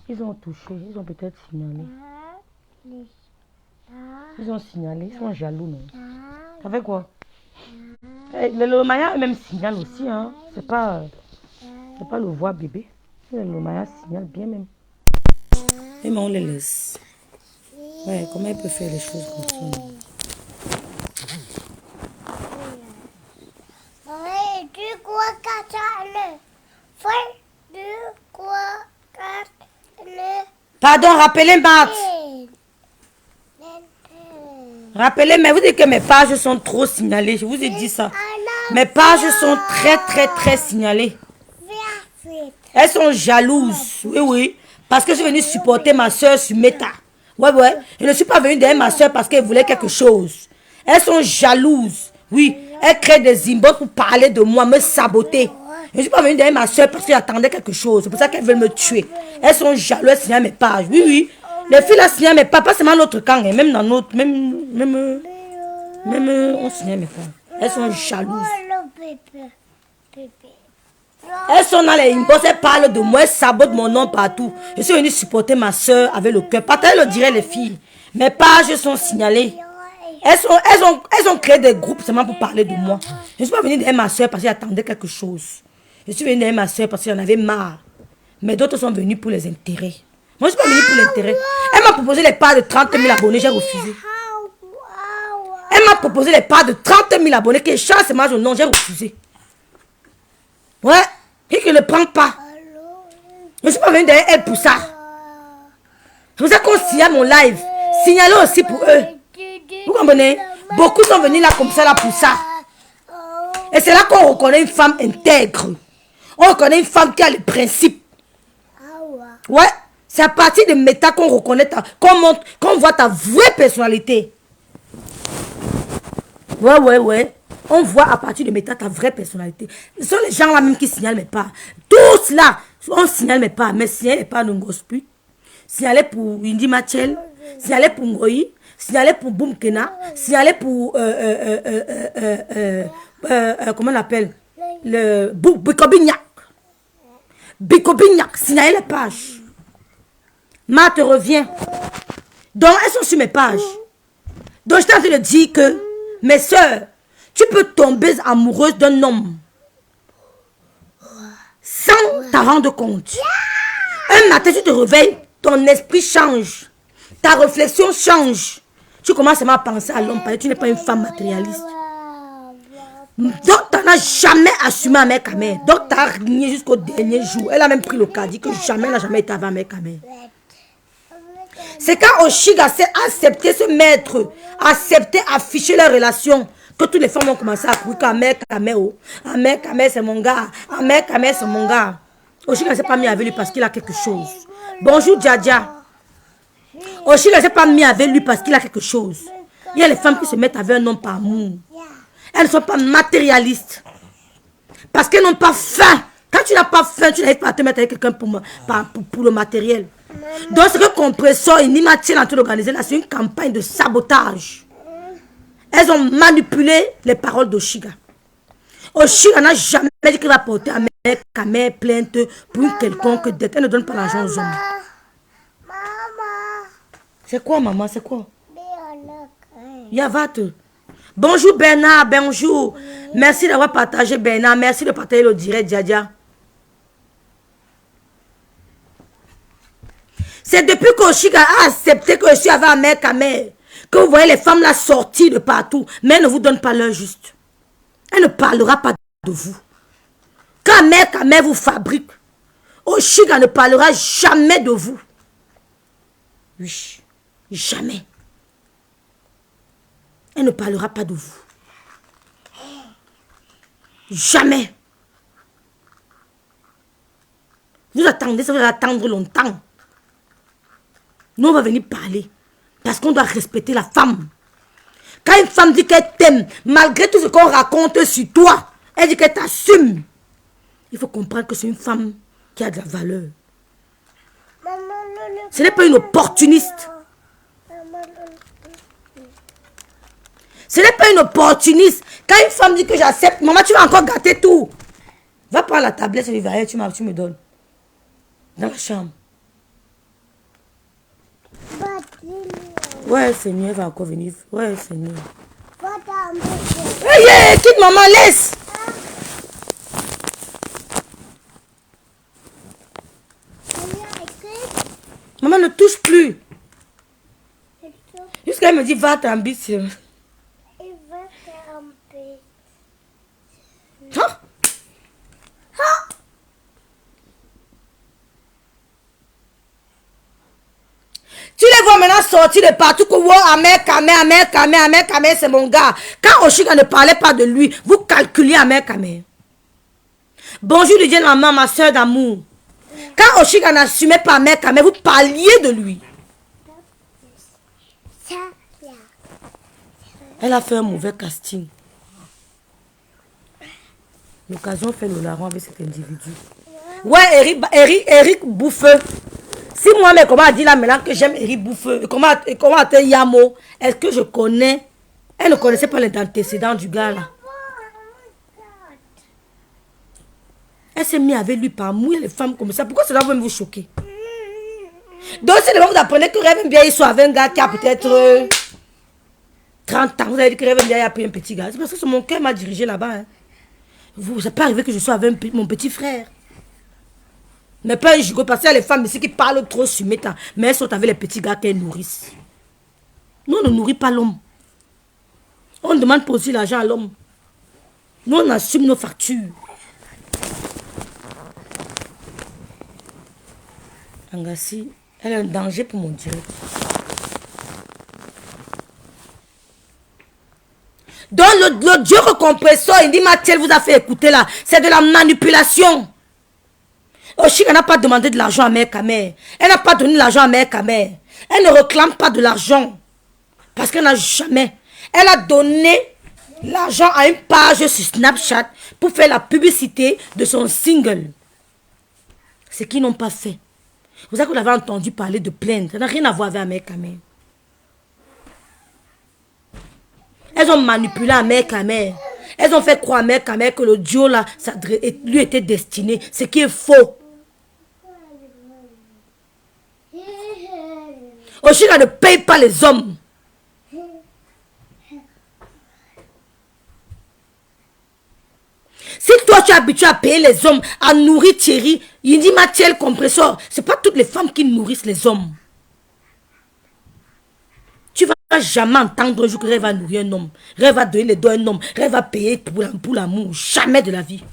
Ils ont touché, ils ont peut-être signalé. Ils ont signalé, ils sont jaloux, non? Ça fait quoi? Les Lomaya eux-mêmes signalent aussi, hein. C'est pas le voix bébé. Les Lomaya signalent bien même. Et mais on les laisse. Ouais, comment elle peut faire les choses comme ça? Pardon, rappelez Max. Rappelez, mais vous dites que mes pages sont trop signalées. Je vous ai dit ça. Mes pages sont très signalées. Elles sont jalouses. Oui, oui. Parce que je suis venue supporter ma soeur sur Meta. Ouais. Je ne suis pas venue derrière ma soeur parce qu'elle voulait quelque chose. Elles sont jalouses. Oui. Elles créent des inbox pour parler de moi, me saboter. Je ne suis pas venue derrière ma soeur parce qu'elle attendait quelque chose. C'est pour ça qu'elles veulent me tuer. Elles sont jalouses, elles signalent mes pages. Oui, oui. Les filles là signalent mes pages. Pas seulement l'autre camp. Même dans notre... Même on signale mes pages. Elles sont jalouses. Elles sont dans les inbox, elles parlent de moi, elles sabotent mon nom partout. Je suis venue supporter ma soeur avec le cœur. Partagez le dirait les filles. Mes pages sont signalées. Elles ont créé des groupes seulement pour parler de moi. Je ne suis pas venue derrière ma soeur parce qu'elle attendait quelque chose. Je suis venue derrière ma soeur parce qu'elle en avait marre. Mais d'autres sont venus pour les intérêts. Moi, je ne suis pas venue pour l'intérêt. Elle m'a proposé les parts de 30 000 abonnés, j'ai refusé. Elle m'a proposé les parts de 30 000 abonnés qui échangent moi, non, j'ai refusé. Ouais, et qu'il ne prend pas. Je ne suis pas venue derrière elle pour ça. C'est pour ça qu'on signale mon live. Signalez aussi pour eux. Vous comprenez? Beaucoup sont venus là comme ça, là pour ça. Et c'est là qu'on reconnaît une femme intègre. On reconnaît une femme qui a les principes. Ouais, c'est à partir de méta qu'on reconnaît, qu'on voit ta vraie personnalité. Ouais. On voit à partir de méta ta vraie personnalité. Ce sont les gens là même qui signalent mes pas. Tous là, on signale mes pas. Mais signaler pas de Ngospu. Signaler pour Indy Machel. Signaler pour Ngoyi. Signaler pour Boumkena. Signaler pour... comment on l'appelle? Le Bikobignac. Bikobignac. Signaler les pages. Ma te revient. Donc, elles sont sur mes pages. Donc, je t'ai en train de dire que mes soeurs, tu peux tomber amoureuse d'un homme sans t'en rendre compte. Un matin, tu te réveilles, ton esprit change. Ta réflexion change. Tu commences à penser à l'homme parce que tu n'es pas une femme matérialiste. Donc, tu n'as jamais assumé à mère Kamel. Donc, tu as renié jusqu'au dernier jour. Elle a même pris le cas, dit que jamais, elle n'a jamais été avec mère Kamel. C'est quand Oshiga s'est accepté se mettre, accepter, afficher leur relation, que toutes les femmes ont commencé à courir qu'Amère Kamel, c'est mon gars. Amère Kamel, c'est mon gars. Oshiga ne s'est pas mis avec lui parce qu'il a quelque chose. Bonjour, Djadja. Oshiga ne s'est pas mis avec lui parce qu'il a quelque chose. Il y a les femmes qui se mettent avec un homme par amour. Elles ne sont pas matérialistes. Parce qu'elles n'ont pas faim. Quand tu n'as pas faim, tu n'arrives pas à te mettre avec quelqu'un pour le matériel. Donc, ce que Compressor et Nimatiel ont en train d'organiser là, c'est une campagne de sabotage. Elles ont manipulé les paroles d'Oshiga. Oshiga n'a jamais dit qu'il va porter à mère Kamel plainte pour une quelconque dette. Elle ne donne pas l'argent aux hommes. C'est quoi, maman? C'est quoi? Yavate. Bonjour Bernard, bonjour. Merci d'avoir partagé Bernard. Merci de partager le direct, Djadia. C'est depuis qu'Oshiga a accepté que je suis avec Amère Kamel que vous voyez les femmes là sortir de partout. Mais elle ne vous donne pas l'heure juste. Elle ne parlera pas de vous. Quand Amère Kamel vous fabrique, Oshiga ne parlera jamais de vous. Oui, jamais. Elle ne parlera pas de vous. Jamais. Vous attendez, ça va attendre longtemps. Nous, on va venir parler. Parce qu'on doit respecter la femme. Quand une femme dit qu'elle t'aime, malgré tout ce qu'on raconte sur toi, elle dit qu'elle t'assume. Il faut comprendre que c'est une femme qui a de la valeur. Ce n'est pas une opportuniste. Ce n'est pas une opportuniste. Quand une femme dit que j'accepte, maman, tu vas encore gâter tout. Va prendre la tablette, tu me donnes. Dans la chambre. Ouais, Seigneur, elle va encore venir. Ouais, Seigneur. Hey, hey, quitte maman, laisse. Maman ne touche plus. Jusqu'à elle me dit, va t'embêter. Hein? Tu les vois maintenant sortir de partout. Amer, c'est mon gars. Quand Oshiga ne parlait pas de lui, vous calculez Amer Kamer. Bonjour, Dieu, maman, ma soeur d'amour. Quand Oshiga n'assumait pas Amer Kamer, vous parliez de lui. Elle a fait un mauvais casting. L'occasion fait le larron avec cet individu. Ouais, Eric Bouffeux. Si moi, mais comment dit là maintenant que j'aime Eric Bouffeux, comment a-t-elle Yamo? Est-ce que je connais? Elle ne connaissait pas les antécédents du gars là. Elle s'est mise avec lui par mouiller les femmes comme ça. Pourquoi cela va vous choquer? Donc, si vous apprenez que Rêve bien, il soit avec un gars qui a peut-être 30 ans, vous avez dit que Rêve bien, il a pris un petit gars. C'est parce que mon cœur m'a dirigé là-bas. Hein. Vous, ça peut arriver que je sois avec mon petit frère. Mais pas un gigot, parce qu'il y a les femmes ici qui parlent trop sur mes temps. Mais elles sont avec les petits gars qu'elles nourrissent. Nous, on ne nourrit pas l'homme. On demande pour aussi l'argent à l'homme. Nous, on assume nos factures. Angassi, elle est un danger pour mon Dieu. Donc, le Dieu recompresseur, il dit, Mathiel vous a fait écouter là. C'est de la manipulation. Oshiga n'a pas demandé de l'argent à Mère Kamer. Elle n'a pas donné de l'argent à Mère Kamer. Elle ne réclame pas de l'argent. Parce qu'elle n'a jamais. Elle a donné l'argent à une page sur Snapchat pour faire la publicité de son single. Ce qu'ils n'ont pas fait. Vous savez que vous avez entendu parler de plainte. Ça n'a rien à voir avec Mère Kamer. Elles ont manipulé à Mère Kamer. Elles ont fait croire à Mère Kamer que le duo là, ça lui était destiné. Ce qui est faux. Oshiga ne paye pas les hommes. Si toi tu es habitué à payer les hommes, à nourrir Thierry, il dit Mathiel Compressor, c'est pas toutes les femmes qui nourrissent les hommes. Tu vas jamais entendre un jour que Rêve va nourrir un homme. Rêve va donner les doigts à un homme. Rêve va payer pour l'amour. Jamais de la vie.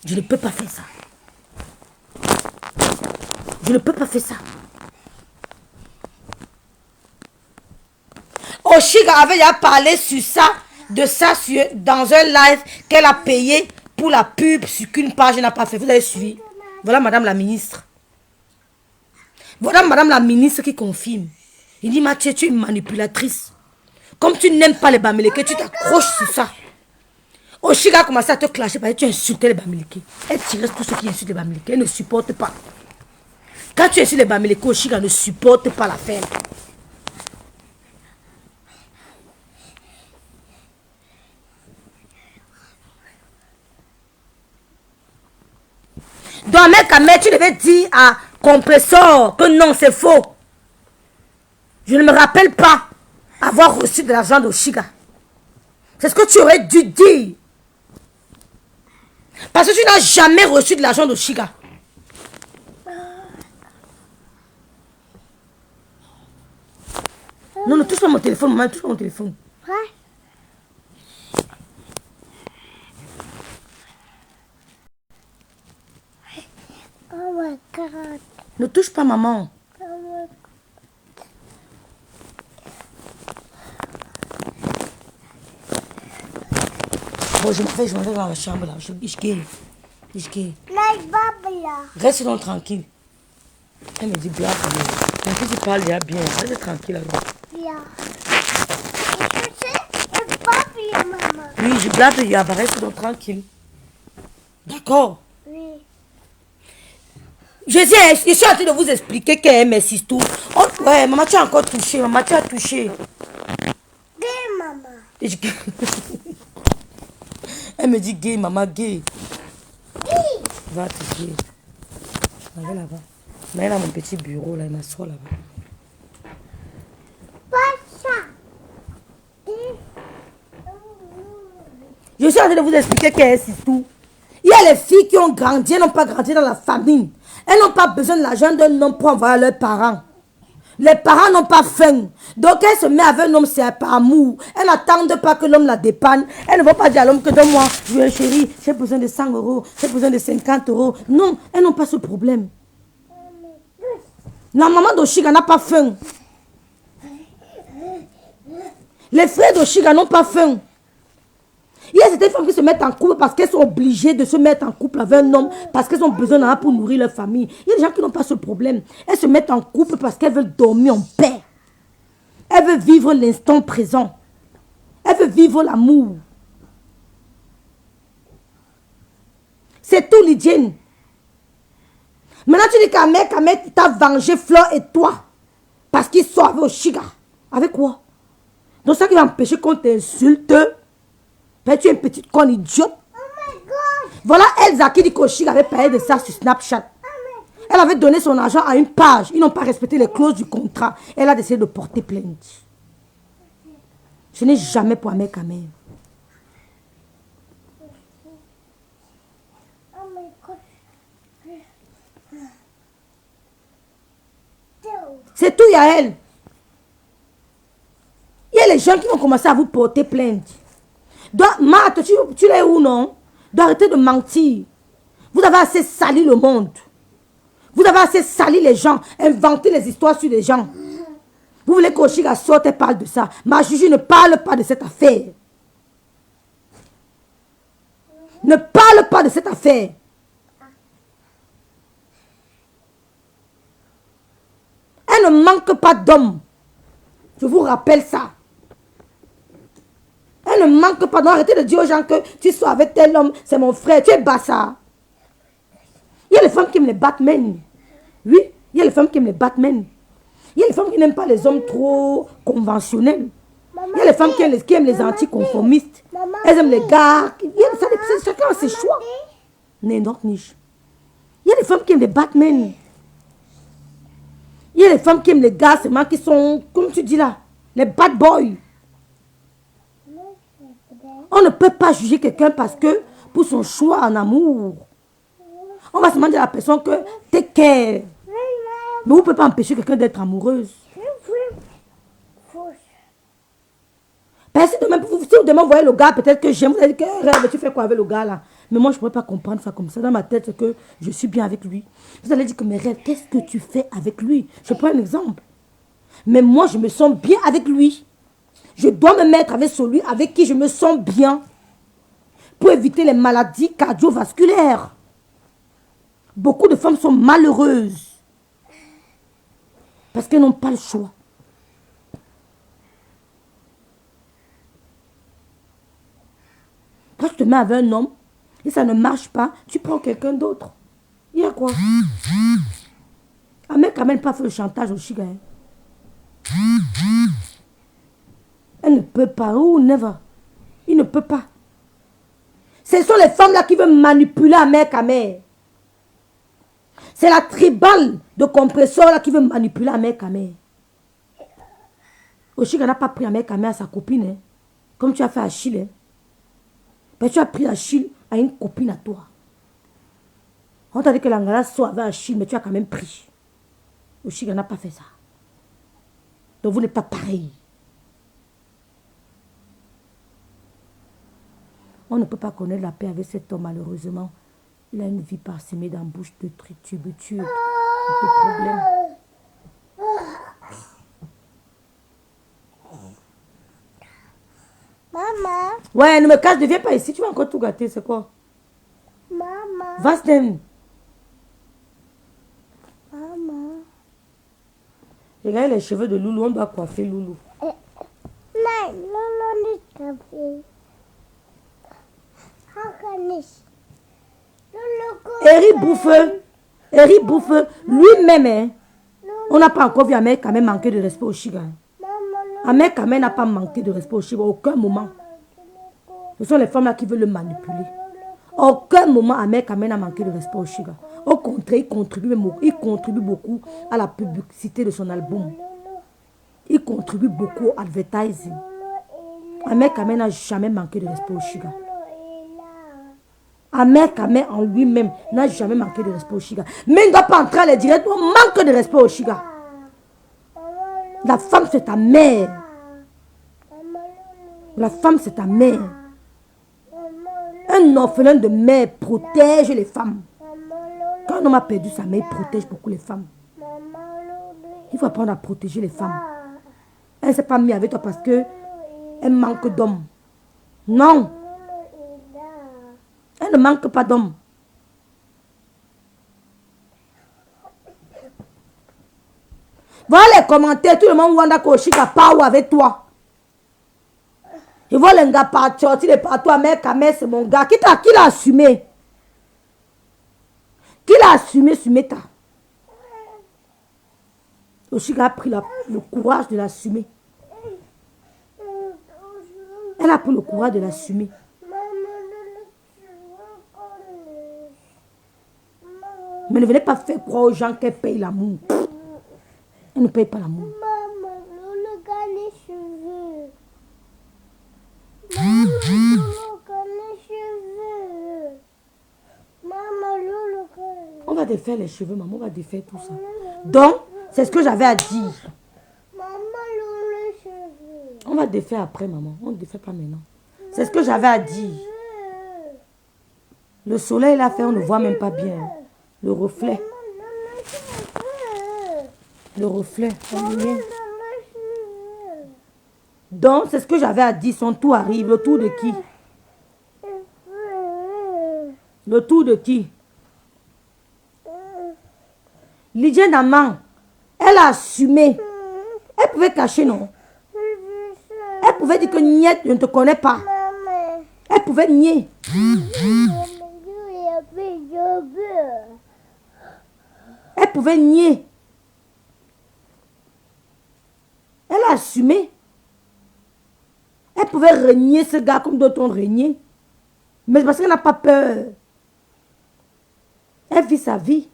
Je ne peux pas faire ça. Je ne peux pas faire ça. Oshiga avait déjà parlé sur ça, dans un live qu'elle a payé pour la pub sur qu'une page n'a pas fait. Vous avez suivi? Voilà madame la ministre. Voilà madame la ministre qui confirme. Il dit Mathieu, tu es une manipulatrice. Comme tu n'aimes pas les Bamileke, tu t'accroches sur ça. Oshiga a commencé à te clasher parce que tu insultais les Bamileke. Elle tirait tous ceux qui insultent les Bamileke. Elle ne supporte pas. Quand tu insultes les Bamileke, Oshiga ne supporte pas l'affaire. Donc, mec, tu devais dire à Compressor que non, c'est faux. Je ne me rappelle pas avoir reçu de l'argent d'Oshiga. C'est ce que tu aurais dû dire. Parce que tu n'as jamais reçu de l'argent d'Oshiga. Non, ne touche pas mon téléphone, maman, touche pas mon téléphone. Oh my God. Ne touche pas maman. Oh my God. Bon, je m'en vais dans la chambre là. Je gehe. Like Babla. Reste donc tranquille. Elle me dit blague. Mais si tu parles déjà bien, reste tranquille alors. Yeah. You say it's Babla, Mama. Oui, je blague, reste donc tranquille. D'accord. Oui. Je suis en train de vous expliquer qu'elle est mes tout. Oh, ouais, maman, tu as encore touché. Maman, tu as touché. Gay, Mama. Elle me dit gay, maman, gay. Va t'écrire. Je vais là-bas. Mais là, mon petit bureau, là, il m'assoit là-bas. Je suis en train de vous expliquer qu'est-ce que c'est tout. Il y a les filles qui ont grandi, elles n'ont pas grandi dans la famille. Elles n'ont pas besoin de l'argent d'un homme pour envoyer à leurs parents. Les parents n'ont pas faim. Donc elle se met avec un homme, c'est par amour. Elle n'attend pas que l'homme la dépanne. Elle ne va pas dire à l'homme que donne-moi, chérie, j'ai besoin de 100 euros, j'ai besoin de 50 euros. Non, elles n'ont pas ce problème. La maman d'Oshiga n'a pas faim. Les frères d'Oshiga n'ont pas faim. Il y a certaines femmes qui se mettent en couple parce qu'elles sont obligées de se mettre en couple avec un homme parce qu'elles ont besoin d'argent pour nourrir leur famille. Il y a des gens qui n'ont pas ce problème. Elles se mettent en couple parce qu'elles veulent dormir en paix. Elles veulent vivre l'instant présent. Elles veulent vivre l'amour. C'est tout, Lydienne. Maintenant, tu dis qu'Ahmed t'a vengé Fleur et toi parce qu'ils sont avec Oshiga. Avec quoi? Donc ça qui va empêcher qu'on t'insulte. Ben, tu es une petite conne idiote. Oh my God. Voilà Elsa qui dit qu'Oshiga avait parlé de ça sur Snapchat. Elle avait donné son argent à une page. Ils n'ont pas respecté les clauses du contrat. Elle a décidé de porter plainte. Je n'ai jamais pour Ahmed Kamer. Oh my God. C'est tout, Yael. Il y a les gens qui vont commencer à vous porter plainte. Marthe, tu l'es où, non? Arrêtez de mentir. Vous avez assez sali le monde. Vous avez assez sali les gens. Inventé les histoires sur les gens. Vous voulez qu'Oshiga sorte et parle de ça. Ma Juju ne parle pas de cette affaire. Ne parle pas de cette affaire. Elle ne manque pas d'homme. Je vous rappelle ça. Elle ne manque pas. Non, arrêtez de dire aux gens que tu sois avec tel homme, c'est mon frère. Tu es bassa. Il y a les femmes qui aiment les Batman. Oui, il y a les femmes qui aiment les Batman. Il y a les femmes qui n'aiment pas les hommes trop conventionnels. Il y a les femmes qui aiment les anticonformistes. Elles aiment les gars. Chacun a ses choix. Non, niche. Il y a les femmes qui aiment les Batman. Il y a les femmes qui aiment les gars seulement qui sont, comme tu dis là, les bad boys. On ne peut pas juger quelqu'un parce que pour son choix en amour. On va se demander à la personne que t'es care. Mais vous ne pouvez pas empêcher quelqu'un d'être amoureuse. Si demain vous voyez le gars, peut-être que j'aime, vous allez dire que tu fais quoi avec le gars là? Mais moi je ne pourrais pas comprendre ça comme ça. Dans ma tête, c'est que je suis bien avec lui. Vous allez dire que mes rêves, qu'est-ce que tu fais avec lui? Je prends un exemple. Mais moi je me sens bien avec lui. Je dois me mettre avec celui avec qui je me sens bien pour éviter les maladies cardiovasculaires. Beaucoup de femmes sont malheureuses parce qu'elles n'ont pas le choix. Quand tu te mets avec un homme et ça ne marche pas, tu prends quelqu'un d'autre. Il y a quoi? Un mec n'a même pas fait le chantage au Chiga. Elle ne peut pas. Oh, never. Il ne peut pas. Ce sont les femmes là qui veulent manipuler un mec à mère. C'est la tribale de compresseur là qui veut manipuler un mec à mère. Oshiga n'a pas pris un mec à mère à sa copine. Hein. Comme tu as fait à Achille. Hein. Mais tu as pris Achille à une copine à toi. On t'a dit que l'Angala soit avec Achille, mais tu as quand même pris. Oshiga n'a pas fait ça. Donc vous n'êtes pas pareil. On ne peut pas connaître la paix avec cet homme, malheureusement. Il a une vie parsemée d'embûches, de tubutures, de problèmes. Maman. Ouais, ne me cache, ne viens pas ici. Tu vas encore tout gâter, c'est quoi? Maman. Vasten. Maman. Regarde les cheveux de Loulou, on doit coiffer Loulou. Non, non, non, Eri bouffe lui-même. Hein. On n'a pas encore vu Ahmed quand même manquer de respect au Chiga. Ahmed quand même n'a pas manqué de respect au Chiga à aucun moment. Ce sont les femmes là qui veulent le manipuler. Aucun moment, Ahmed Kamel n'a manqué de respect au Chiga. Au contraire, il contribue beaucoup à la publicité de son album. Il contribue beaucoup au advertising. Ahmed Kamel n'a jamais manqué de respect au Chiga. Ahmed Kamel en lui-même n'a jamais manqué de respect au Chiga. Mais il ne doit pas entrer à les directs. On manque de respect au Chiga. La femme, c'est ta mère. La femme, c'est ta mère. Un orphelin de mère protège les femmes. Quand un homme a perdu sa mère, il protège beaucoup les femmes. Il faut apprendre à protéger les femmes. Elle ne s'est pas mise avec toi parce qu'elle manque d'hommes. Non. Elle ne manque pas d'hommes. Voilà les commentaires. Tout le monde wanda Koshika Power avec toi. Je vois les gars partir, il est partout. Mais Kamel, c'est mon gars. Qui l'a assumé? Qui l'a assumé sur Meta? Koshika a pris le courage de l'assumer. Elle a pris le courage de l'assumer. Mais ne venez pas faire croire aux gens qu'elle paye l'amour. Elle ne paye pas l'amour. Maman, Loulou gagne les cheveux. Maman, Loulou gagne les cheveux. Maman, Loulou gagne. On va défaire les cheveux, maman. On va défaire tout ça. Donc, c'est ce que j'avais à dire. Maman, Loulou les cheveux. On va défaire après, maman. On ne défait pas maintenant. C'est ce que j'avais à dire. Le soleil l'a fait, on ne voit même pas bien. Le reflet. Le reflet. Donc, c'est ce que j'avais à dire. Son tour arrive. Le tour de qui? Le tour de qui? Lydia Naman, elle a assumé. Elle pouvait cacher, non? Elle pouvait dire que Niet, je ne te connais pas. Elle pouvait nier. Elle pouvait nier. Elle a assumé. Elle pouvait renier ce gars comme d'autres ont renié. Mais parce qu'elle n'a pas peur. Elle vit sa vie.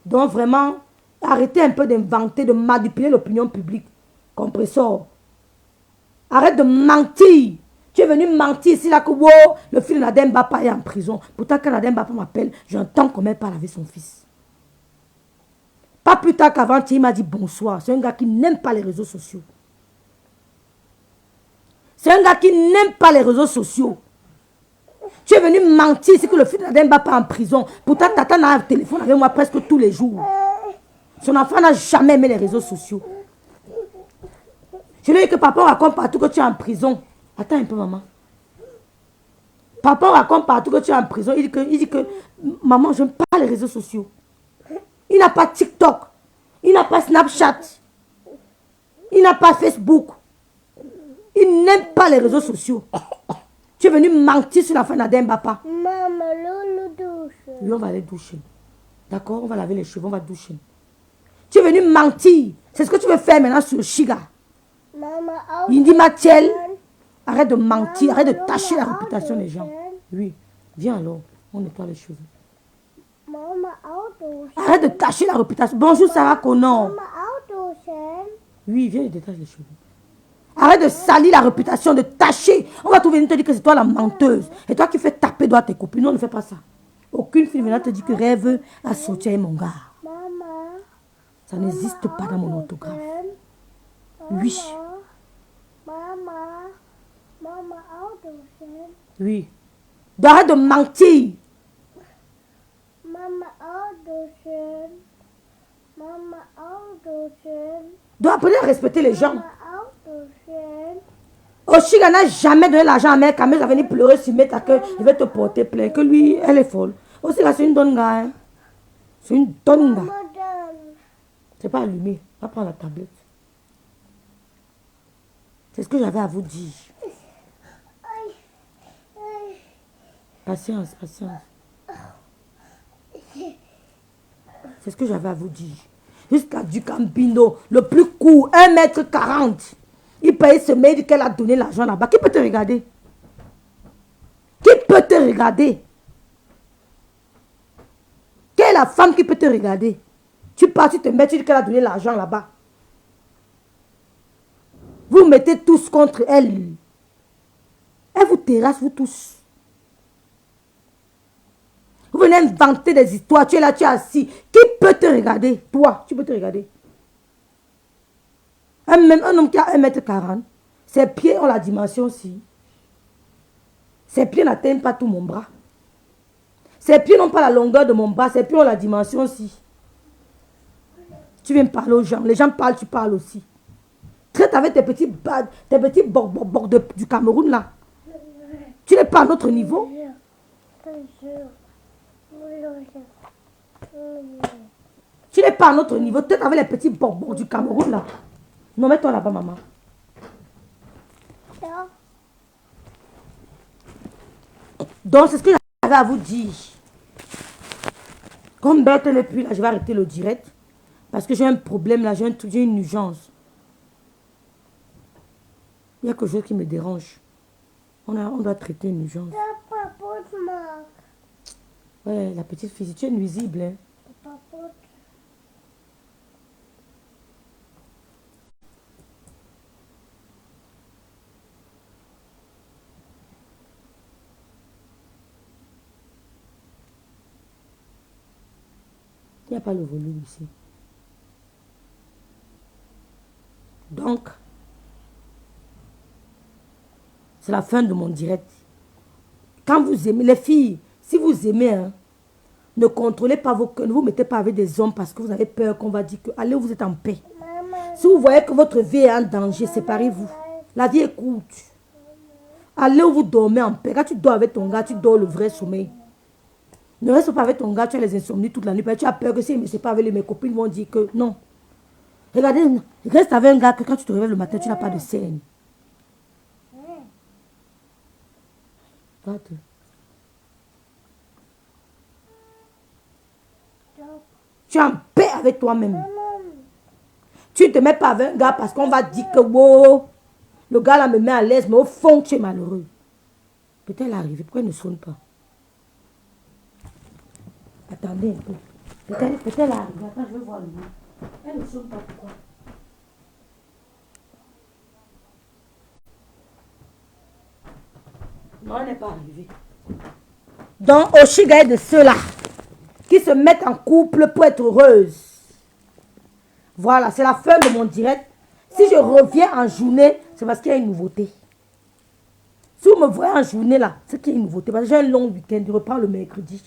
Donc vraiment, arrêtez un peu d'inventer, de manipuler l'opinion publique. Compressor. Arrête de mentir. Tu es venu mentir ici là que wow, le fils de Nadem Bapa est en prison. Pourtant quand Nadem Bapa m'appelle, j'entends comment elle parle avec son fils. Pas plus tard qu'avant, il m'a dit bonsoir. C'est un gars qui n'aime pas les réseaux sociaux. C'est un gars qui n'aime pas les réseaux sociaux. Tu es venu mentir ici que le fils de Nadem Bapa est en prison. Pourtant, Tata a un téléphone avec moi presque tous les jours. Son enfant n'a jamais aimé les réseaux sociaux. Je lui ai dit que papa raconte partout que tu es en prison. Attends un peu, maman. Papa raconte partout que tu es en prison. Il dit que maman, je n'aime pas les réseaux sociaux. Il n'a pas TikTok. Il n'a pas Snapchat. Il n'a pas Facebook. Il n'aime pas les réseaux sociaux. Tu es venu mentir sur la fin d'Adem Bapa. Maman, Loulou douche. Oui, on va aller doucher. D'accord? On va laver les cheveux, on va doucher. Tu es venu mentir. C'est ce que tu veux faire maintenant sur Chiga. Maman, Il dit Mathiel, arrête de mentir, arrête de tâcher la réputation des gens. Oui, viens alors, on nettoie les cheveux. Maman, Arrête de tâcher la réputation. Bonjour Sarah Connor. Maman, Oui, viens et détache les cheveux. Arrête de salir la réputation, de tâcher. On va tout venir te dire que c'est toi la menteuse. Et toi qui fais taper droit tes copines. Non, ne fais pas ça. Aucune fille viendra te dire que rêve à sortir avec mon gars. Maman. Ça n'existe pas dans mon autographe. Oui. Maman. Oui. Arrête de mentir. Dois apprendre à respecter les gens. Oshiga n'a jamais donné l'argent à mère quand elle va venir pleurer sur Meta que je vais te porter plainte. Que lui, elle est folle. Oshiga, c'est une donne gars. Hein? C'est une donne gars. C'est pas allumé. Va prendre la tablette. C'est ce que j'avais à vous dire. Patience, patience. C'est ce que j'avais à vous dire. Jusqu'à du Campino, le plus court, 1,40 m. Il paye ce mail qu'elle a donné l'argent là-bas. Qui peut te regarder? Qui peut te regarder? la femme qui peut te regarder. Tu pars, tu te mets, tu dis qu'elle a donné l'argent là-bas. Vous mettez tous contre elle. Elle vous terrasse, vous tous. Vous venez inventer des histoires. Tu es là, tu es assis. Qui peut te regarder? Toi, tu peux te regarder. Un homme qui a 1m40, ses pieds ont la dimension aussi. Ses pieds n'atteignent pas tout mon bras. Ses pieds n'ont pas la longueur de mon bras. Ses pieds ont la dimension aussi. Tu viens parler aux gens. Les gens parlent, tu parles aussi. Traite avec tes petits bords du Cameroun là. Tu n'es pas à notre niveau. Tu n'es pas à notre niveau. Traite avec les petits bords du Cameroun là. Non, mets-toi là-bas, maman. Donc, c'est ce que j'avais à vous dire. Comme Berthe n'est plus là, je vais arrêter le direct. Parce que j'ai un problème là, j'ai une urgence. Il y a quelque chose qui me dérange. On doit traiter une urgence. Ouais, la petite fille, tu es nuisible. Hein? Il n'y a pas le volume ici. Donc, c'est la fin de mon direct. Quand vous aimez, les filles, si vous aimez, hein, ne contrôlez pas vos cœurs, ne vous mettez pas avec des hommes parce que vous avez peur qu'on va dire que allez où vous êtes en paix. Si vous voyez que votre vie est en danger, séparez-vous. La vie est courte. Allez où vous dormez en paix. Quand tu dors avec ton gars, tu dors le vrai sommeil. Ne reste pas avec ton gars, tu as les insomnies toute la nuit. Tu as peur que si je ne me sépare avec lui, mes copines vont dire que non. Regardez, reste avec un gars que quand tu te réveilles le matin, tu n'as pas de scène. Regarde. Tu es en paix avec toi-même. Tu ne te mets pas avec un gars parce qu'on va dire que wow, le gars là me met à l'aise, mais au fond, tu es malheureux. Peut-être l'arrivée, pourquoi il ne sonne pas? Attendez un peu. Peut-être l'arrivée. Attends, je vais voir le nom. Elle ne sonne pas, pourquoi? Non, elle n'est pas arrivée. Donc, Oshiga est de ceux-là qui se mettent en couple pour être heureuses. Voilà, c'est la fin de mon direct. Si je reviens en journée, c'est parce qu'il y a une nouveauté. Si vous me voyez en journée là, c'est qu'il y a une nouveauté. Parce que j'ai un long week-end, je reprends le mercredi.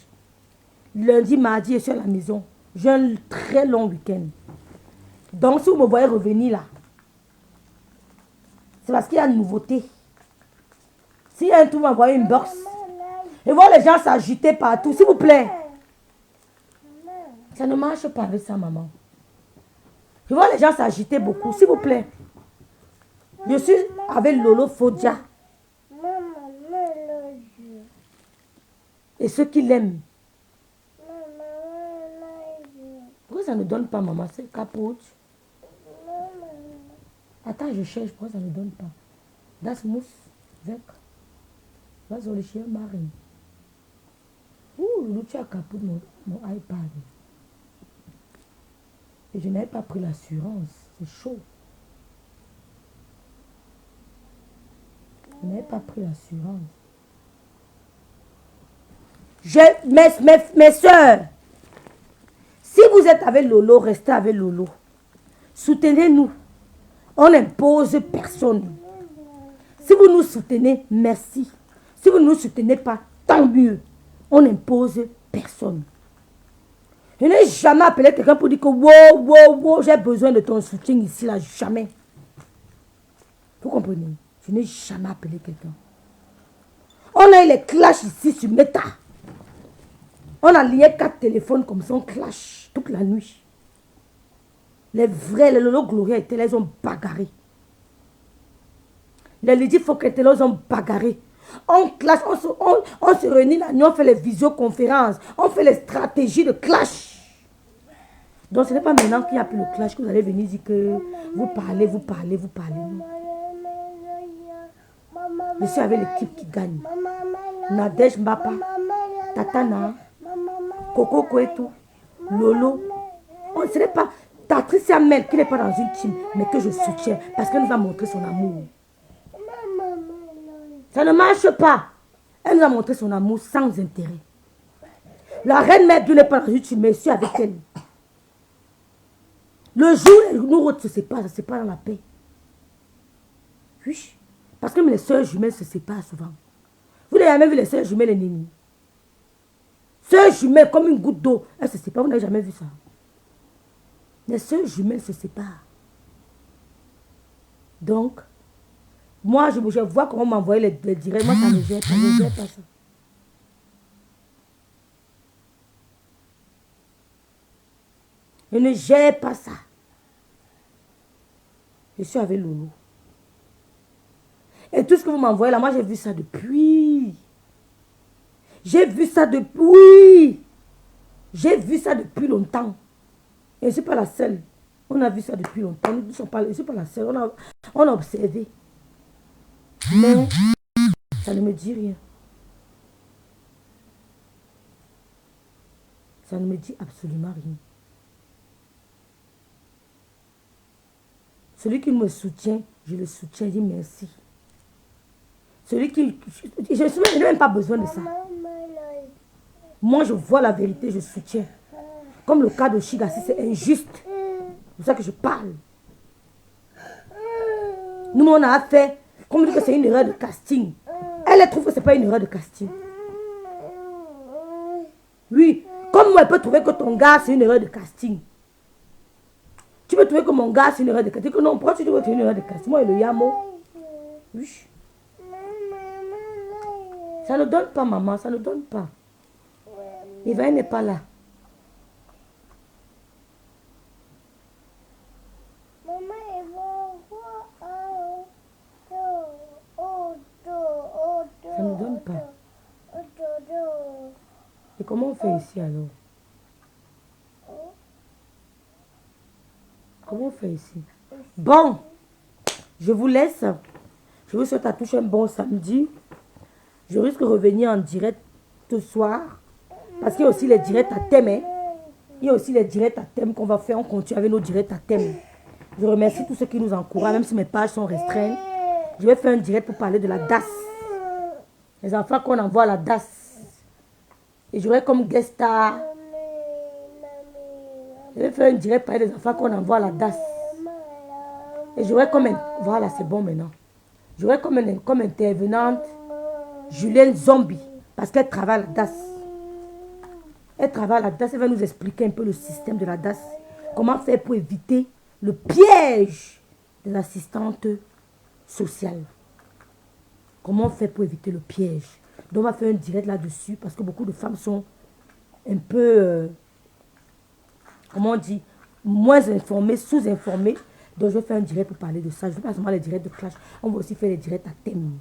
Lundi, mardi, je suis à la maison. J'ai un très long week-end. Donc, si vous me voyez revenir là, c'est parce qu'il y a une nouveauté. S'il y a un truc, vous m'envoyez une box. Et voir les gens s'agiter partout, s'il vous plaît. Ça ne marche pas avec ça, maman. Je vois les gens s'agiter beaucoup, s'il vous plaît. Je suis avec Lolo Fodia. Et ceux qui l'aiment. Pourquoi ça ne donne pas, maman? C'est capote. Attends, je cherche. Pourquoi ça ne donne pas? Das muss weg. Was soll ich hier machen? Ouh, tu as capote mon iPad. Et je n'avais pas pris l'assurance. C'est chaud. Je n'avais pas pris l'assurance. Mes soeurs, si vous êtes avec Lolo, restez avec Lolo. Soutenez-nous. On n'impose personne. Si vous nous soutenez, merci. Si vous ne nous soutenez pas, tant mieux. On n'impose personne. Je n'ai jamais appelé quelqu'un pour dire que wow, j'ai besoin de ton soutien ici, là, jamais. Vous comprenez? Je n'ai jamais appelé quelqu'un. On a eu les clashs ici sur Meta. On a lié 4 téléphones comme ça, on clash toute la nuit. Les vrais, les Lolo Gloria étaient là, ils ont bagarré. Les Lydie Fouquet étaient là, ils ont bagarré. On clash, on se réunit la nuit, on fait les visioconférences, on fait les stratégies de clash. Donc ce n'est pas maintenant qu'il y a plus le clash que vous allez venir dire que vous parlez. Non. Je suis avec l'équipe qui gagne. Nadège Mbapa, Tatana, Coco Koetou, Lolo, ce n'est pas Patricia Mel qui n'est pas dans une team, mais que je soutiens parce qu'elle nous a montré son amour. Ça ne marche pas. Elle nous a montré son amour sans intérêt. La reine mère Dieu n'est pas dans une team, mais je suis avec elle. Le jour où nous autres se séparent, ça se sépare dans la paix. Oui. Parce que les sœurs jumelles se séparent souvent. Vous n'avez jamais vu les sœurs jumelles ennemies? Sœurs jumelles comme une goutte d'eau, elles se séparent. Vous n'avez jamais vu ça? Les sœurs jumelles se séparent. Donc, moi, je vois comment m'envoyer les directs. Moi, ça ne gère pas. Je ne gère pas ça. Je ne gère pas ça. Je suis avec Loulou. Et tout ce que vous m'envoyez là, moi, j'ai vu ça depuis. J'ai vu ça depuis. J'ai vu ça depuis longtemps. Et je ne suis pas la seule. On a vu ça depuis longtemps. Je ne suis pas la seule. On a observé. Mais ça ne me dit rien. Ça ne me dit absolument rien. Celui qui me soutient, je le soutiens, je dis merci. Celui qui... Je n'ai même pas besoin de ça. Moi, je vois la vérité, je soutiens. Comme le cas de Chigassi, c'est injuste. C'est pour ça que je parle. Nous, on a fait, comme on dit que c'est une erreur de casting. Elle trouve que ce n'est pas une erreur de casting. Oui, comme moi, elle peut trouver que ton gars, c'est une erreur de casting. Tu peux trouver que mon gars, c'est une erreur de casting. Que non, pourquoi tu dis que c'est une erreur de casting? Moi, et le Yamo. Oui. Ça ne donne pas, maman, ça ne donne pas. Eva n'est pas là. Ça ne donne pas. Et comment on fait ici alors? Comment on fait ici? Bon, je vous laisse. Je vous souhaite à tous un bon samedi. Je risque de revenir en direct ce soir. Parce qu'il y a aussi les directs à thème. Hein. Il y a aussi les directs à thème qu'on va faire. On continue avec nos directs à thème. Je remercie tous ceux qui nous encouragent, même si mes pages sont restreintes. Je vais faire un direct pour parler de la DAS. Les enfants qu'on envoie à la DAS. Et j'aurai comme guest star. Je vais faire un direct pour parler des enfants qu'on envoie à la DAS. Et j'aurai comme un... Voilà, c'est bon maintenant. J'aurai comme intervenante Julienne Zombie. Parce qu'elle travaille à la DAS. Elle travaille à la DAS. Elle va nous expliquer un peu le système de la DAS. Comment faire pour éviter le piège de l'assistante sociale. Comment faire pour éviter le piège. Donc on va faire un direct là-dessus. Parce que beaucoup de femmes sont un peu... comment on dit, moins informés, sous-informés. Donc je vais faire un direct pour parler de ça. Je ne fais pas seulement les directs de clash. On va aussi faire les directs à thème.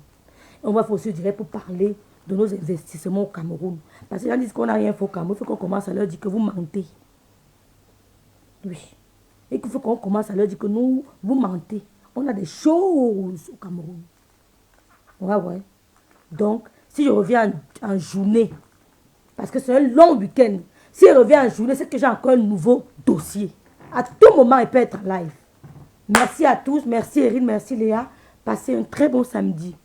On va faire aussi un direct pour parler de nos investissements au Cameroun. Parce que les gens disent qu'on n'a rien fait au Cameroun. Il faut qu'on commence à leur dire que vous mentez. Oui. Et qu'il faut qu'on commence à leur dire que nous, vous mentez. On a des choses au Cameroun. Ouais, ouais. Donc, si je reviens en journée, parce que c'est un long week-end, si je reviens en journée, c'est que j'ai encore un nouveau dossier. À tout moment, il peut être en live. Merci à tous. Merci Erin, merci Léa. Passez un très bon samedi.